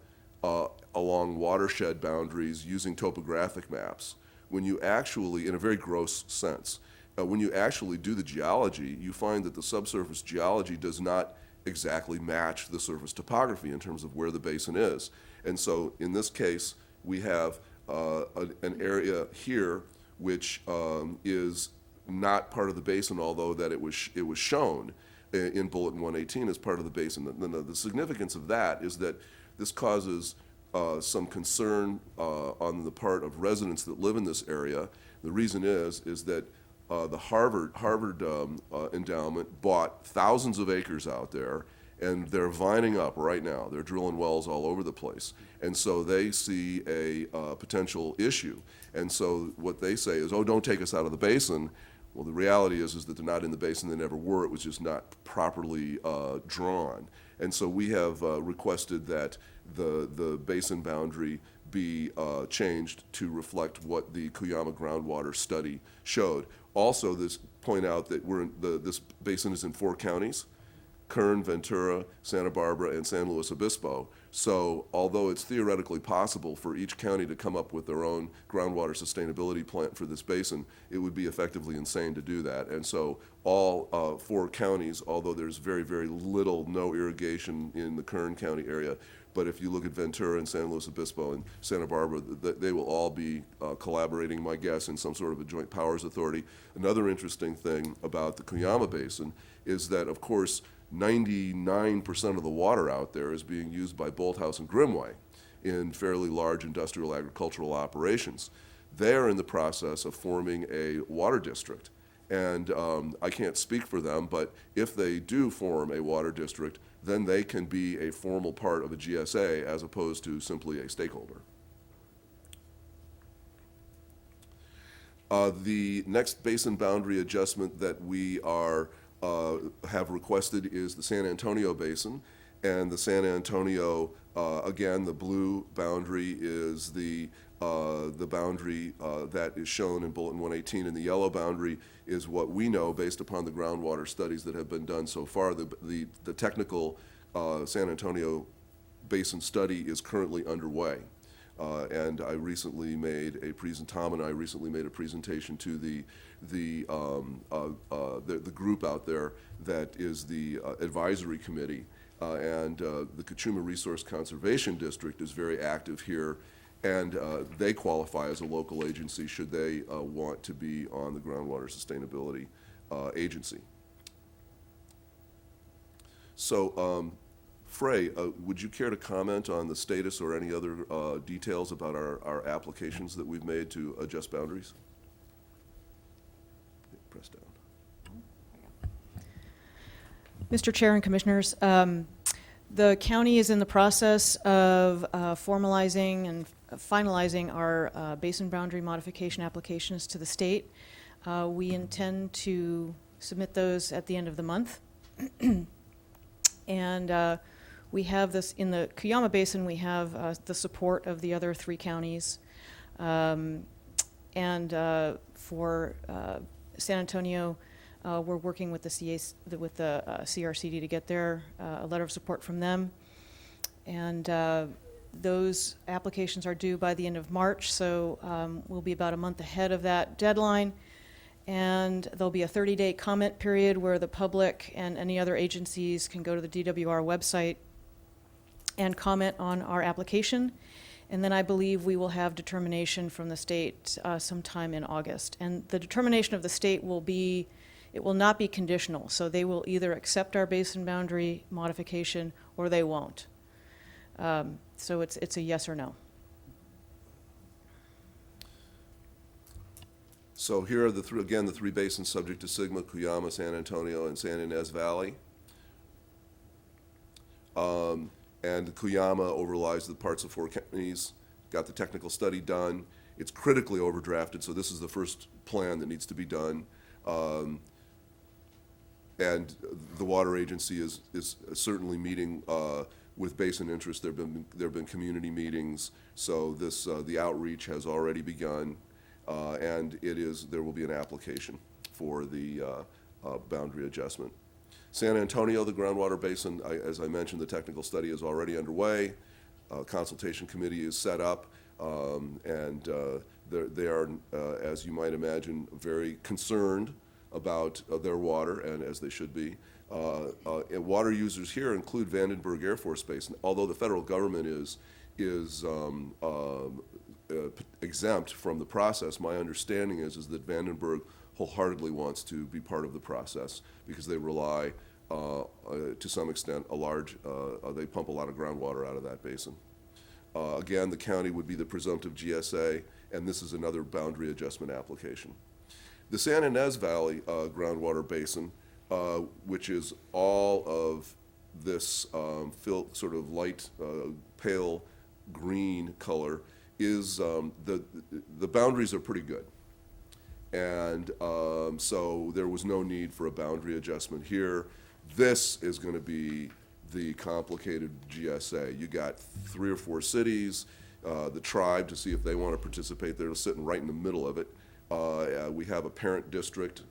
along watershed boundaries using topographic maps. When you actually, in a very gross sense, when you actually do the geology, you find that the subsurface geology does not exactly match the surface topography in terms of where the basin is. And so in this case, we have an area here which is not part of the basin, although that it was shown in Bulletin 118 as part of the basin. The significance of that is that this causes some concern on the part of residents that live in this area. The reason is that the Harvard endowment bought thousands of acres out there, and they're vining up right now. They're drilling wells all over the place. And so they see a potential issue. And so what they say is, oh, don't take us out of the basin. Well, the reality is that they're not in the basin. They never were. It was just not properly drawn. And so we have requested that the basin boundary be changed to reflect what the Cuyama groundwater study showed. Also, point out that this basin is in 4 counties: Kern, Ventura, Santa Barbara, and San Luis Obispo. So although it's theoretically possible for each county to come up with their own groundwater sustainability plan for this basin, it would be effectively insane to do that. And so all 4 counties, although there's very, very little, no irrigation in the Kern County area, but if you look at Ventura and San Luis Obispo and Santa Barbara, they will all be collaborating, my guess, in some sort of a joint powers authority. Another interesting thing about the Cuyama Basin is that, of course, 99% of the water out there is being used by Bolthouse and Grimway in fairly large industrial agricultural operations. They're in the process of forming a water district. And I can't speak for them, but if they do form a water district, then they can be a formal part of a GSA as opposed to simply a stakeholder. The next basin boundary adjustment that we have requested is the San Antonio Basin. And the San Antonio, again, the blue boundary is the boundary that is shown in Bulletin 118, and the yellow boundary is what we know based upon the groundwater studies that have been done so far. The technical San Antonio Basin study is currently underway. And I recently made a Tom and I recently made a presentation to the group out there that is the advisory committee. And the Cachuma Resource Conservation District is very active here, and they qualify as a local agency should they want to be on the groundwater sustainability agency. So, Frey, would you care to comment on the status or any other details about our applications that we've made to adjust boundaries? Press down. Mr. Chair and Commissioners, the county is in the process of formalizing and finalizing our basin boundary modification applications to the state. We intend to submit those at the end of the month. And we have this, in the Cuyama Basin, we have the support of the other 3 counties. And for San Antonio, we're working with the CRCD to get a letter of support from them. And those applications are due by the end of March, so we'll be about a month ahead of that deadline. And there'll be a 30-day comment period where the public and any other agencies can go to the DWR website and comment on our application. And then I believe we will have determination from the state sometime in August. And the determination of the state will be, it will not be conditional. So they will either accept our basin boundary modification or they won't. So it's a yes or no. So here are the three basins subject to SGMA: Cuyama, San Antonio, and San Ynez Valley. And Cuyama overlies the parts of four counties, got the technical study done. It's critically overdrafted, so this is the first plan that needs to be done. And the water agency is certainly meeting with basin interest. There have been community meetings, so this the outreach has already begun, and there will be an application for the boundary adjustment. San Antonio, the groundwater basin, as I mentioned, the technical study is already underway. Consultation committee is set up, and they are, as you might imagine, very concerned about their water, and as they should be. And water users here include Vandenberg Air Force Base. And although the federal government is exempt from the process, my understanding is that Vandenberg wholeheartedly wants to be part of the process because they rely, to some extent, they pump a lot of groundwater out of that basin. Again, the county would be the presumptive GSA, and this is another boundary adjustment application. The San Ynez Valley groundwater basin, which is all of this sort of light, pale green color, is the boundaries are pretty good. And so there was no need for a boundary adjustment here. This is going to be the complicated GSA. You got 3 or 4 cities, the tribe to see if they want to participate. They're sitting right in the middle of it. We have a parent district.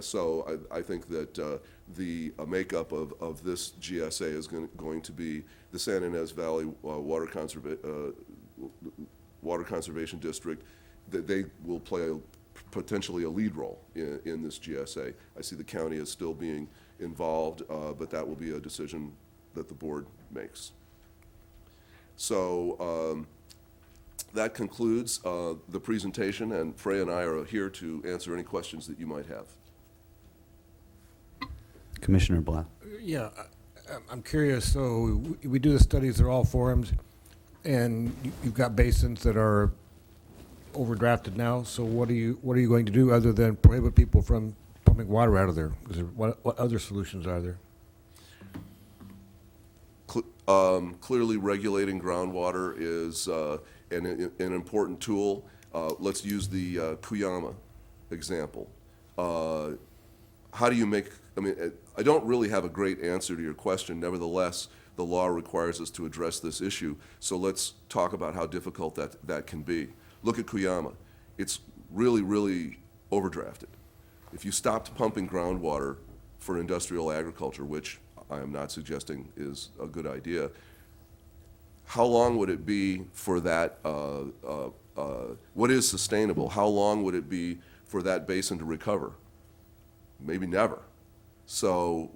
So I think that the makeup of this GSA is going to be the San Ynez Valley Water Conservation District. That they will play potentially a lead role in this GSA. I see the county as still being involved, but that will be a decision that the board makes. So that concludes the presentation, and Freya and I are here to answer any questions that you might have. Commissioner Blau. Yeah, I'm curious, so we do the studies, they're all formed, and you've got basins that are overdrafted now, so what are you going to do other than prohibit people from pumping water out of there? What other solutions are there? Clearly regulating groundwater is an important tool. Let's use the Cuyama example. How do you make, I don't really have a great answer to your question. Nevertheless, the law requires us to address this issue. So let's talk about how difficult that can be. Look at Cuyama. It's really, really overdrafted. If you stopped pumping groundwater for industrial agriculture, which I am not suggesting is a good idea, how long would it be for that, what is sustainable? How long would it be for that basin to recover? Maybe never. So,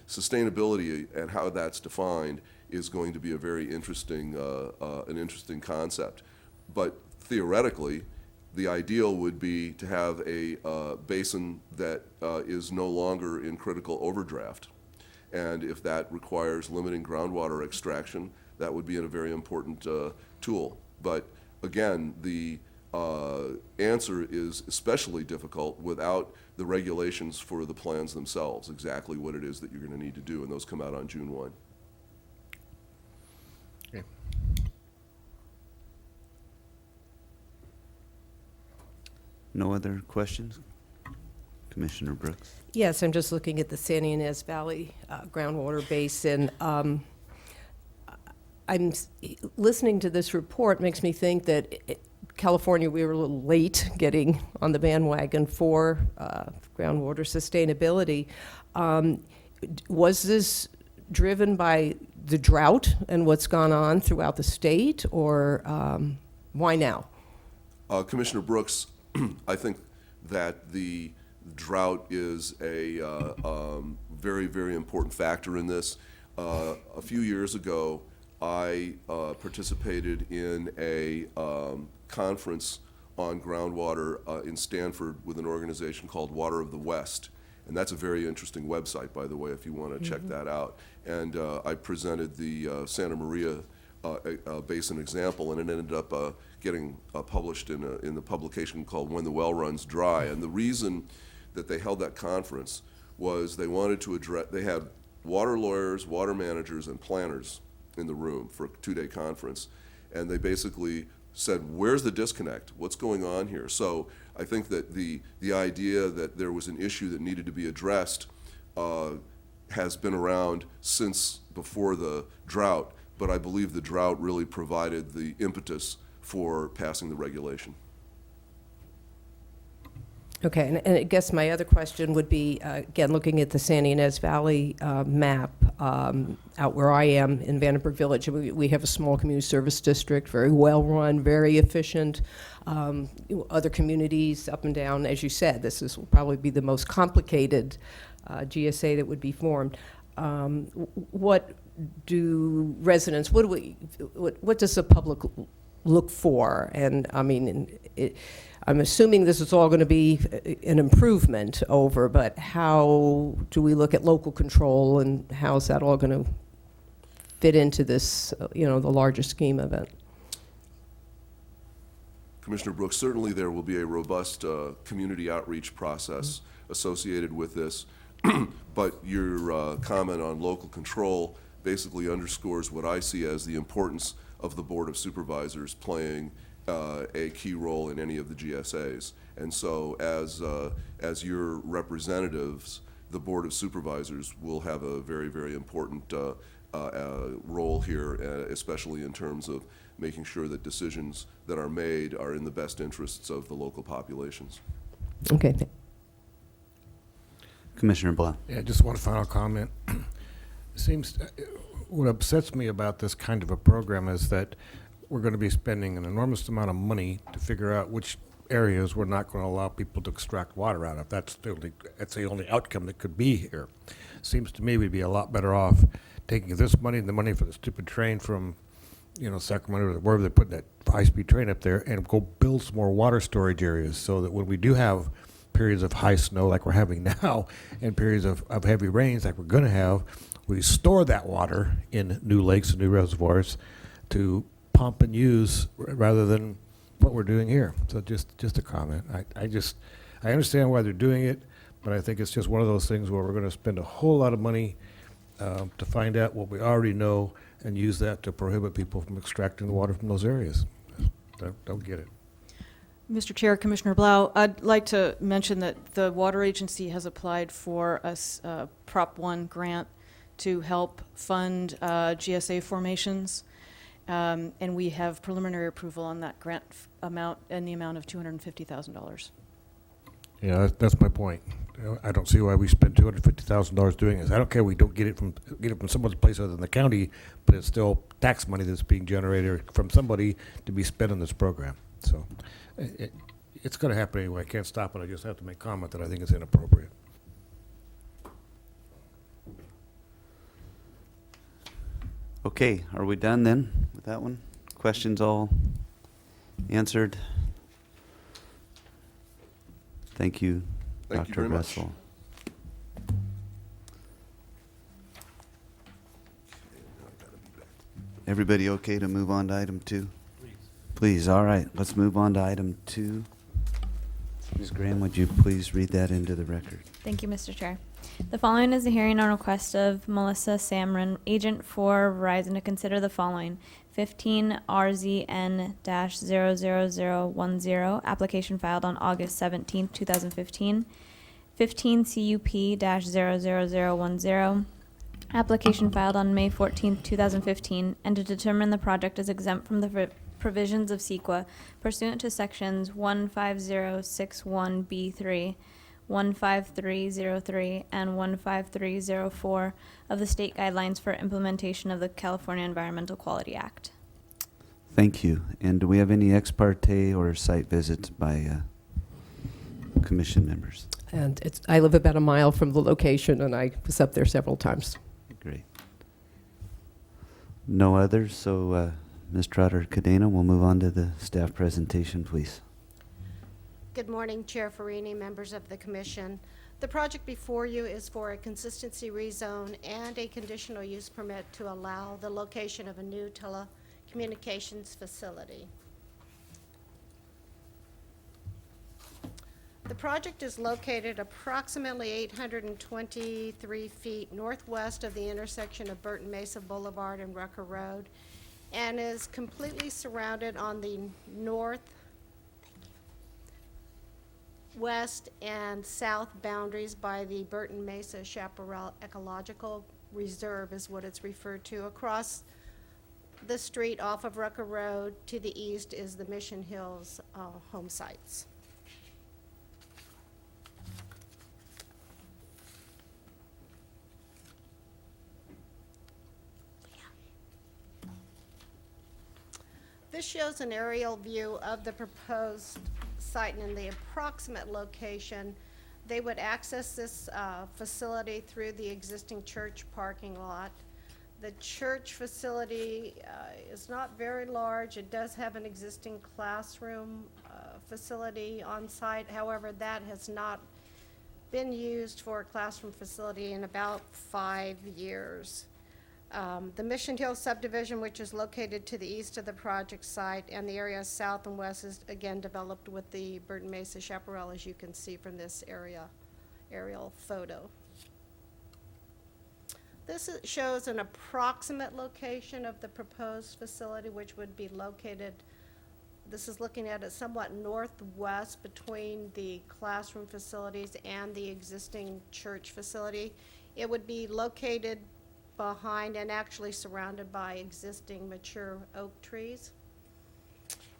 sustainability and how that's defined is going to be a very interesting, an interesting concept. But theoretically, the ideal would be to have a basin that is no longer in critical overdraft. And if that requires limiting groundwater extraction, that would be a very important tool. But again, the answer is especially difficult without the regulations for the plans themselves, exactly what it is that you're going to need to do, and those come out on June 1. Okay. No other questions? Commissioner Brooks. Yes, I'm just looking at the San Ynez Valley groundwater basin. Listening to this report makes me think that California, we were a little late getting on the bandwagon for groundwater sustainability. Was this driven by the drought and what's gone on throughout the state, or why now? Commissioner Brooks, I think that the drought is a very, very important factor in this. A few years ago, I participated in a conference on groundwater in Stanford with an organization called Water of the West. And that's a very interesting website, by the way, if you want to check that out. And I presented the Santa Maria Basin example, and it ended up getting published in the publication called When the Well Runs Dry. And the reason that they held that conference was they wanted to address, they had water lawyers, water managers, and planners in the room for a 2-day conference. And they basically said, where's the disconnect? What's going on here? So I think that the idea that there was an issue that needed to be addressed has been around since before the drought, but I believe the drought really provided the impetus for passing the regulation. Okay, and I guess my other question would be, again, looking at the San Ynez Valley map, out where I am in Vandenberg Village, we have a small community service district, very well-run, very efficient. Other communities up and down, as you said, will probably be the most complicated GSA that would be formed. What do residents, what does the public look for? And I mean, I'm assuming this is all going to be an improvement over, but how do we look at local control, and how is that all going to fit into this, the larger scheme of it? Commissioner Brooks, certainly there will be a robust community outreach process associated with this, but your comment on local control basically underscores what I see as the importance of the Board of Supervisors playing a key role in any of the GSAs. And so as your representatives, the Board of Supervisors will have a very, very important role here, especially in terms of making sure that decisions that are made are in the best interests of the local populations. Okay. Commissioner Blau. Yeah, just one final comment. Seems, what upsets me about this kind of a program is that we're going to be spending an enormous amount of money to figure out which areas we're not going to allow people to extract water out of. That's the only outcome that could be here. Seems to me we'd be a lot better off taking this money and the money for the stupid train from, Sacramento or wherever they're putting that high-speed train up there, and go build some more water storage areas so that when we do have periods of high snow like we're having now and periods of heavy rains like we're going to have, we store that water in new lakes and new reservoirs to pump and use rather than what we're doing here. So just a comment. I understand why they're doing it, but I think it's just one of those things where we're going to spend a whole lot of money to find out what we already know and use that to prohibit people from extracting the water from those areas. Don't get it. Mr. Chair, Commissioner Blau, I'd like to mention that the Water Agency has applied for a Prop 1 grant to help fund GSA formations, and we have preliminary approval on that grant amount in the amount of $250,000. Yeah, that's my point. I don't see why we spend $250,000 doing this. I don't care we don't get it from some other place other than the county, but it's still tax money that's being generated from somebody to be spent on this program. So it's going to happen anyway. I can't stop it. I just have to make comment that I think it's inappropriate. Okay, are we done then with that one? Questions all answered? Thank you, Thank you Dr. very much. Russell. Everybody okay to move on to item 2? Please, all right, let's move on to item 2. Ms. Graham, would you please read that into the record? Thank you, Mr. Chair. The following is a hearing on request of Melissa Samron, agent for Verizon, to consider the following: 15 RZN-00010, application filed on August 17, 2015. 15 CUP-00010, application filed on May 14, 2015, and to determine the project is exempt from the provisions of CEQA pursuant to sections 15061B3, 15303, and 15304 of the state guidelines for implementation of the California Environmental Quality Act. Thank you. And do we have any ex parte or site visits by commission members? And I live about a mile from the location, and I was up there several times. Great. No others, so Ms. Trotter Cadena, we'll move on to the staff presentation, please. Good morning, Chair Farini, members of the commission. The project before you is for a consistency rezone and a conditional use permit to allow the location of a new telecommunications facility. The project is located approximately 823 feet northwest of the intersection of Burton Mesa Boulevard and Rucker Road, and is completely surrounded on the north, west, and south boundaries by the Burton Mesa Chaparral Ecological Reserve is what it's referred to. Across the street off of Rucker Road to the east is the Mission Hills home sites. This shows an aerial view of the proposed site and the approximate location. They would access this facility through the existing church parking lot. The church facility is not very large. It does have an existing classroom facility on site. However, that has not been used for a classroom facility in about 5 years. The Mission Hill subdivision, which is located to the east of the project site, and the area south and west is again developed with the Burton Mesa Chaparral, as you can see from this aerial photo. This shows an approximate location of the proposed facility, which would be located, this is looking at it somewhat northwest between the classroom facilities and the existing church facility. It would be located behind and actually surrounded by existing mature oak trees.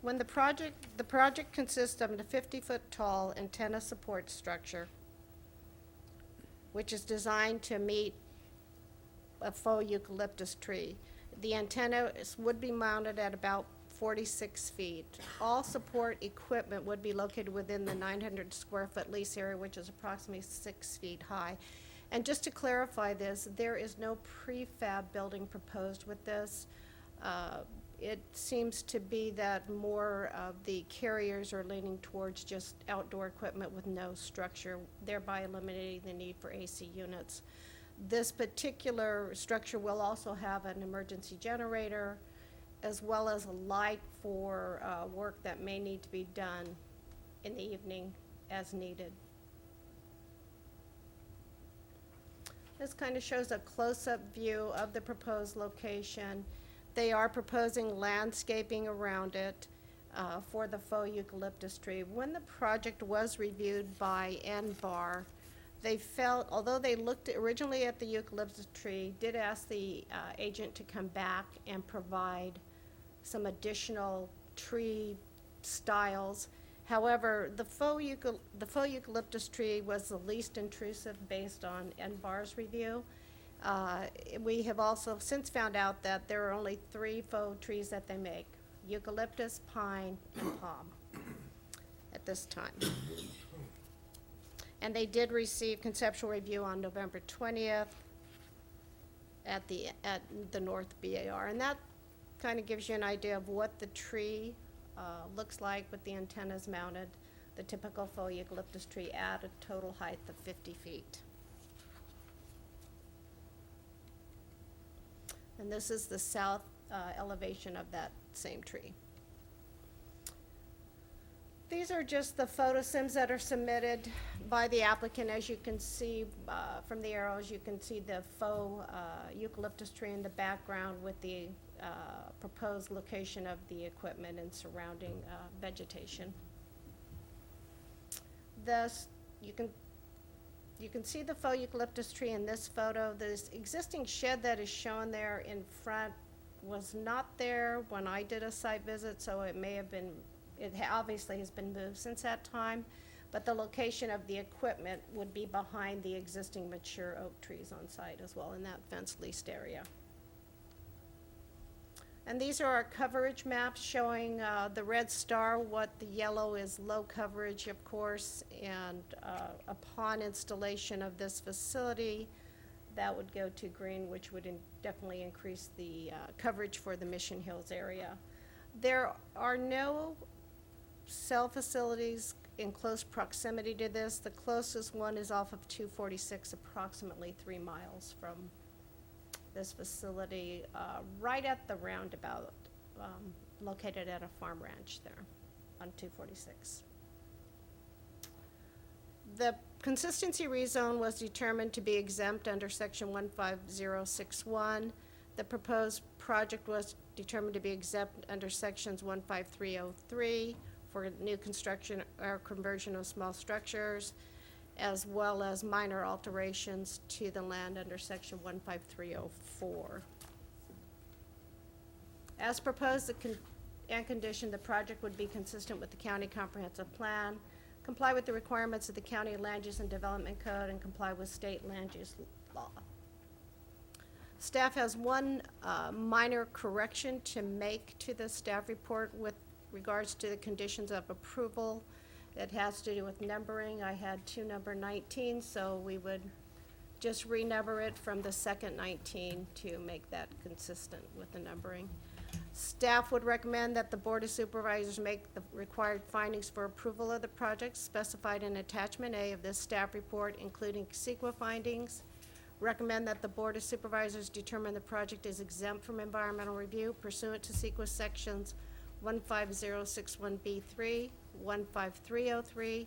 When the project consists of a 50-foot tall antenna support structure, which is designed to meet a faux eucalyptus tree. The antenna would be mounted at about 46 feet. All support equipment would be located within the 900 square foot lease area, which is approximately 6 feet high. And just to clarify this, there is no prefab building proposed with this. It seems to be that more of the carriers are leaning towards just outdoor equipment with no structure, thereby eliminating the need for AC units. This particular structure will also have an emergency generator, as well as a light for work that may need to be done in the evening as needed. This kind of shows a close-up view of the proposed location. They are proposing landscaping around it for the faux eucalyptus tree. When the project was reviewed by NBAR, they felt, although they looked originally at the eucalyptus tree, did ask the agent to come back and provide some additional tree styles. However, the faux eucalyptus tree was the least intrusive based on NBAR's review. We have also since found out that there are only 3 faux trees that they make: eucalyptus, pine, and palm at this time. And they did receive conceptual review on November 20th at the North BAR. And that kind of gives you an idea of what the tree looks like with the antennas mounted, the typical faux eucalyptus tree at a total height of 50 feet. And this is the south elevation of that same tree. These are just the photo sims that are submitted by the applicant. As you can see from the arrows, you can see the faux eucalyptus tree in the background with the proposed location of the equipment and surrounding vegetation. Thus, you can see the faux eucalyptus tree in this photo. This existing shed that is shown there in front was not there when I did a site visit, so it may have been, obviously has been moved since that time, but the location of the equipment would be behind the existing mature oak trees on site as well in that fenced leased area. And these are our coverage maps showing the red star, what the yellow is low coverage, of course, and upon installation of this facility, that would go to green, which would definitely increase the coverage for the Mission Hills area. There are no cell facilities in close proximity to this. The closest one is off of 246, approximately 3 miles from this facility, right at the roundabout, located at a farm ranch there on 246. The consistency rezone was determined to be exempt under section 15061. The proposed project was determined to be exempt under sections 15303 for new construction or conversion of small structures, as well as minor alterations to the land under section 15304. As proposed and conditioned, the project would be consistent with the county comprehensive plan, comply with the requirements of the county land use and development code, and comply with state land use law. Staff has one minor correction to make to the staff report with regards to the conditions of approval. It has to do with numbering. I had 2 number 19, so we would just renumber it from the second 19 to make that consistent with the numbering. Staff would recommend that the Board of Supervisors make the required findings for approval of the project specified in Attachment A of this staff report, including CEQA findings. Recommend that the Board of Supervisors determine the project is exempt from environmental review pursuant to CEQA sections 15061B3, 15303,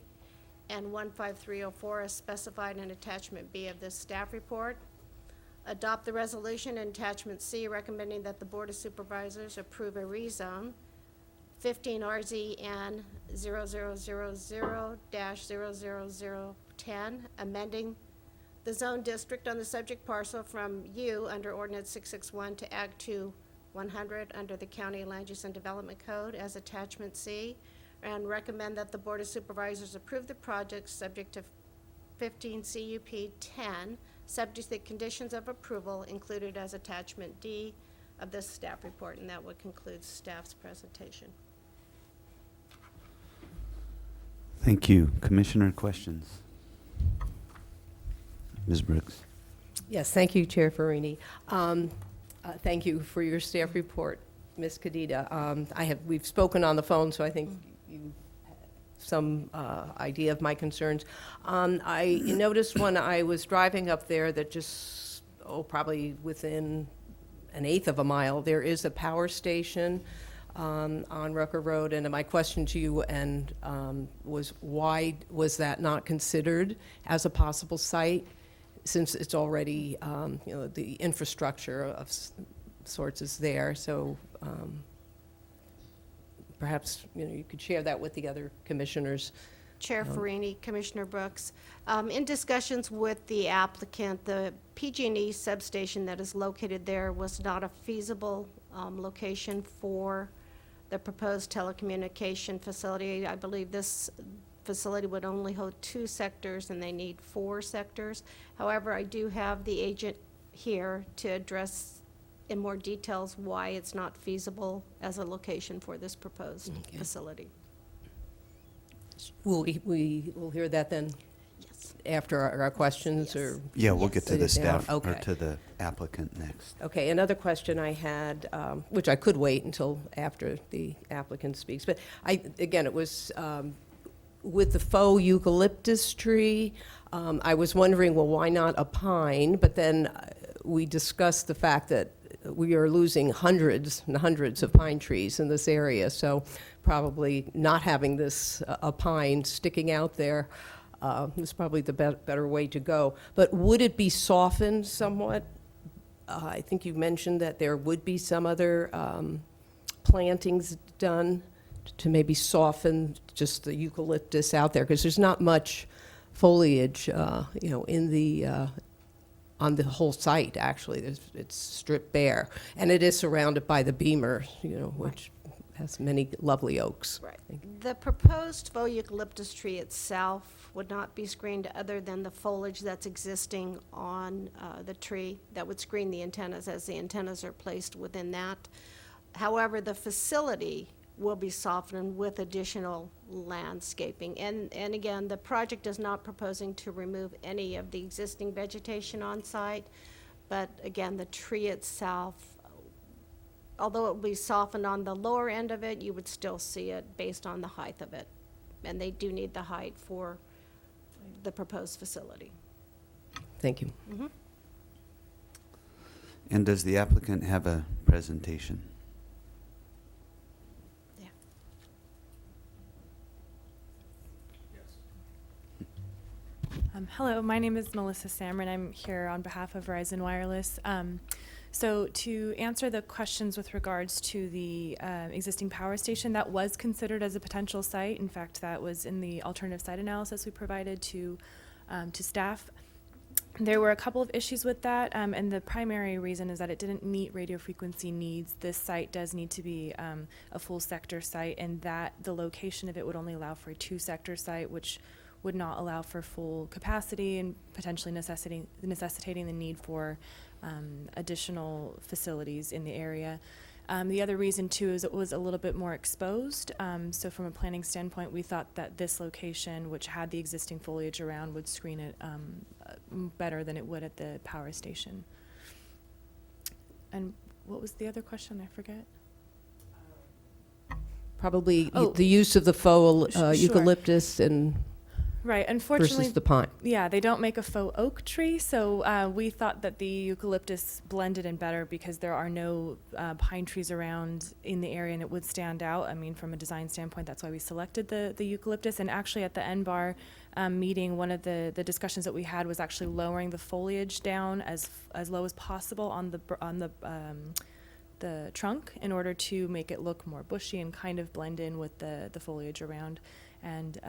and 15304 as specified in Attachment B of this staff report. Adopt the resolution in Attachment C recommending that the Board of Supervisors approve a rezone 15 RZN 0000-00010, amending the zone district on the subject parcel from U under Ordinance 661 to Ag 2 100 under the County Land Use and Development Code as Attachment C, and recommend that the Board of Supervisors approve the project subject to 15 CUP 10, subject to the conditions of approval included as Attachment D of this staff report, and that would conclude staff's presentation. Thank you. Commissioner questions? Ms. Brooks? Yes, thank you, Chair Farini. Thank you for your staff report, Ms. Kadita. We've spoken on the phone, so I think you have some idea of my concerns. I noticed when I was driving up there that just, probably within 1/8 of a mile, there is a power station on Rucker Road, and my question to you was why was that not considered as a possible site, since it's already, the infrastructure of sorts is there. So perhaps, you could share that with the other commissioners. Chair Farini, Commissioner Brooks. In discussions with the applicant, the PG&E substation that is located there was not a feasible location for the proposed telecommunication facility. I believe this facility would only hold 2 sectors, and they need 4 sectors. However, I do have the agent here to address in more details why it's not feasible as a location for this proposed facility. Will we will hear that then Yes. after our questions, Yes. or? Yeah, we'll get to Sit the it down. staff, or Okay. to the applicant next. Okay, another question I had, which I could wait until after the applicant speaks, but again, it was with the faux eucalyptus tree. I was wondering, well, why not a pine? But then we discussed the fact that we are losing hundreds and hundreds of pine trees in this area, so probably not having this a pine sticking out there is probably the better way to go. But would it be softened somewhat? I think you mentioned that there would be some other plantings done to maybe soften just the eucalyptus out there, because there's not much foliage, in the on the whole site. Actually, it's stripped bare, and it is surrounded by the Beamer, which has many lovely oaks. Right. The proposed faux eucalyptus tree itself would not be screened other than the foliage that's existing on the tree that would screen the antennas as the antennas are placed within that. However, the facility will be softened with additional landscaping. And again, the project is not proposing to remove any of the existing vegetation on site, but again, the tree itself, although it will be softened on the lower end of it, you would still see it based on the height of it. And they do need the height for the proposed facility. Thank you. And does the applicant have a presentation? Yeah. Hello, my name is Melissa Samron. I'm here on behalf of Verizon Wireless. So to answer the questions with regards to the existing power station, that was considered as a potential site. In fact, that was in the alternative site analysis we provided to staff. There were a couple of issues with that, and the primary reason is that it didn't meet radio frequency needs. This site does need to be a full sector site, and that the location of it would only allow for a 2-sector site, which would not allow for full capacity and potentially necessitating the need for additional facilities in the area. The other reason too is it was a little bit more exposed. So from a planning standpoint, we thought that this location, which had the existing foliage around, would screen it better than it would at the power station. And what was the other question? I forget. Probably Oh. the use of the faux Sure. eucalyptus and Right, unfortunately. versus the pine. Yeah, they don't make a faux oak tree, so we thought that the eucalyptus blended in better because there are no pine trees around in the area and it would stand out. I mean, from a design standpoint, that's why we selected the eucalyptus. And actually at the NBAR meeting, one of the discussions that we had was actually lowering the foliage down as low as possible on the trunk in order to make it look more bushy and kind of blend in with the foliage around. And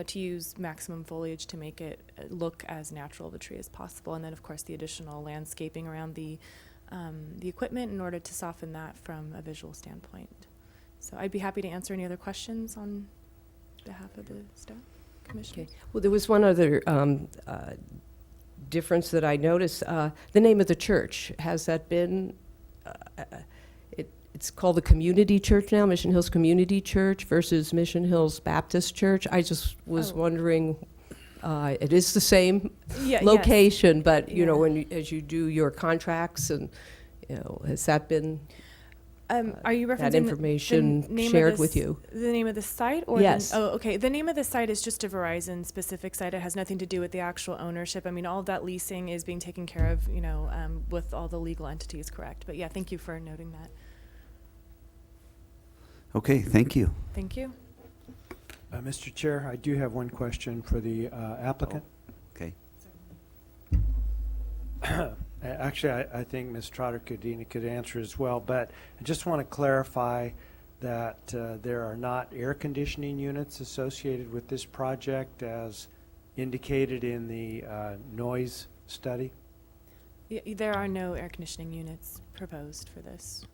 to use maximum foliage to make it look as natural of a tree as possible. And then, of course, the additional landscaping around the equipment in order to soften that from a visual standpoint. So I'd be happy to answer any other questions on behalf of the staff commission. Okay. Well, there was one other difference that I noticed. The name of the church, has that been, it's called the Community Church now, Mission Hills Community Church versus Mission Hills Baptist Church. I just was wondering, it is the same location, but, as you do your contracts and, has that been, are you referencing that information the name shared of with you? The name of the site? Or Yes. Okay. The name of the site is just a Verizon specific site. It has nothing to do with the actual ownership. I mean, all of that leasing is being taken care of, with all the legal entities, correct? But yeah, thank you for noting that. Okay, thank you. Thank you. Mr. Chair, I do have one question for the applicant. Okay. Actually, I think Ms. Trotter-Cudina could answer as well, but I just want to clarify that there are not air conditioning units associated with this project as indicated in the noise study. There are no air conditioning units proposed for this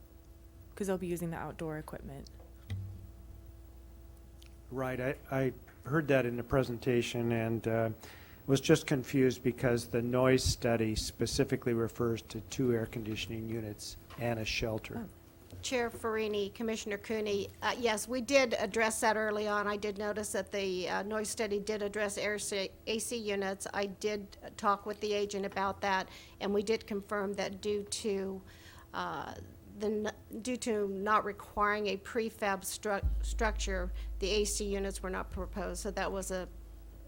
because they'll be using the outdoor equipment. Right, I heard that in the presentation and was just confused because the noise study specifically refers to 2 air conditioning units and a shelter. Chair Farini, Commissioner Cooney, yes, we did address that early on. I did notice that the noise study did address AC units. I did talk with the agent about that, and we did confirm that due to not requiring a prefab structure, the AC units were not proposed, so that was a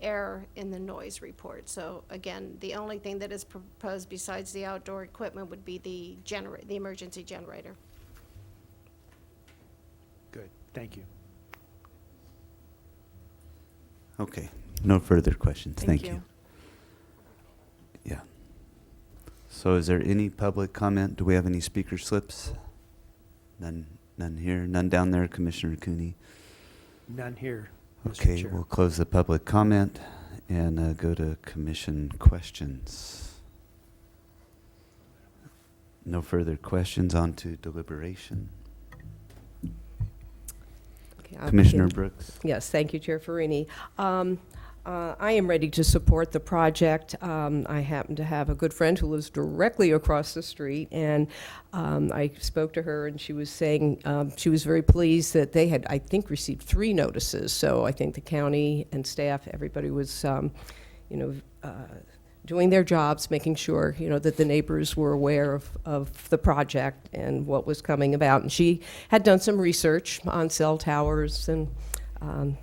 error in the noise report. So again, the only thing that is proposed besides the outdoor equipment would be the emergency generator. Good, thank you. Okay, no further questions. Thank you. Yeah. So is there any public comment? Do we have any speaker slips? None here, none down there, Commissioner Cooney? None here, Mr. Okay, Chair. we'll close the public comment and go to commission questions. No further questions, on to deliberation. Okay, I'll Commissioner begin. Brooks? Yes, thank you, Chair Farini. I am ready to support the project. I happen to have a good friend who lives directly across the street, and I spoke to her, and she was saying she was very pleased that they had, I think, received 3 notices. So I think the county and staff, everybody was, doing their jobs, making sure, that the neighbors were aware of the project and what was coming about. And she had done some research on cell towers, and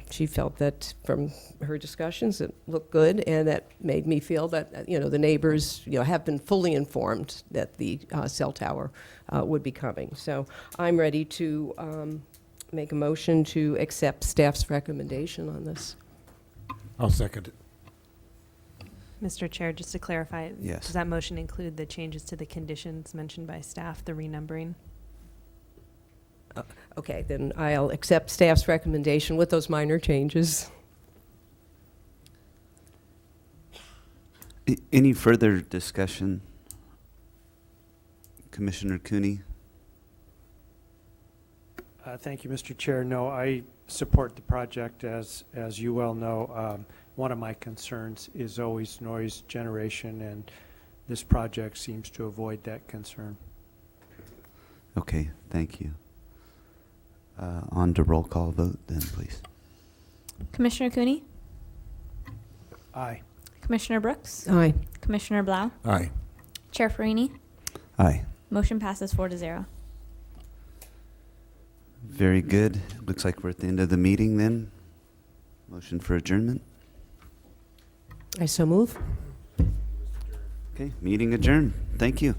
she felt that from her discussions it looked good, and that made me feel that the neighbors have been fully informed that the cell tower would be coming. So I'm ready to make a motion to accept staff's recommendation on this. I'll second it. Mr. Chair, just to clarify, Yes. does that motion include the changes to the conditions mentioned by staff, the renumbering? Okay, then I'll accept staff's recommendation with those minor changes. Any further discussion? Commissioner Cooney? Thank you, Mr. Chair. No, I support the project. As you well know, one of my concerns is always noise generation, and this project seems to avoid that concern. Okay, thank you. On to roll call vote then, please. Commissioner Cooney? Aye. Commissioner Brooks? Aye. Commissioner Blau? Aye. Chair Farini? Aye. Motion passes 4-0. Very good. Looks like we're at the end of the meeting then. Motion for adjournment. I so move. Okay, meeting adjourned. Thank you.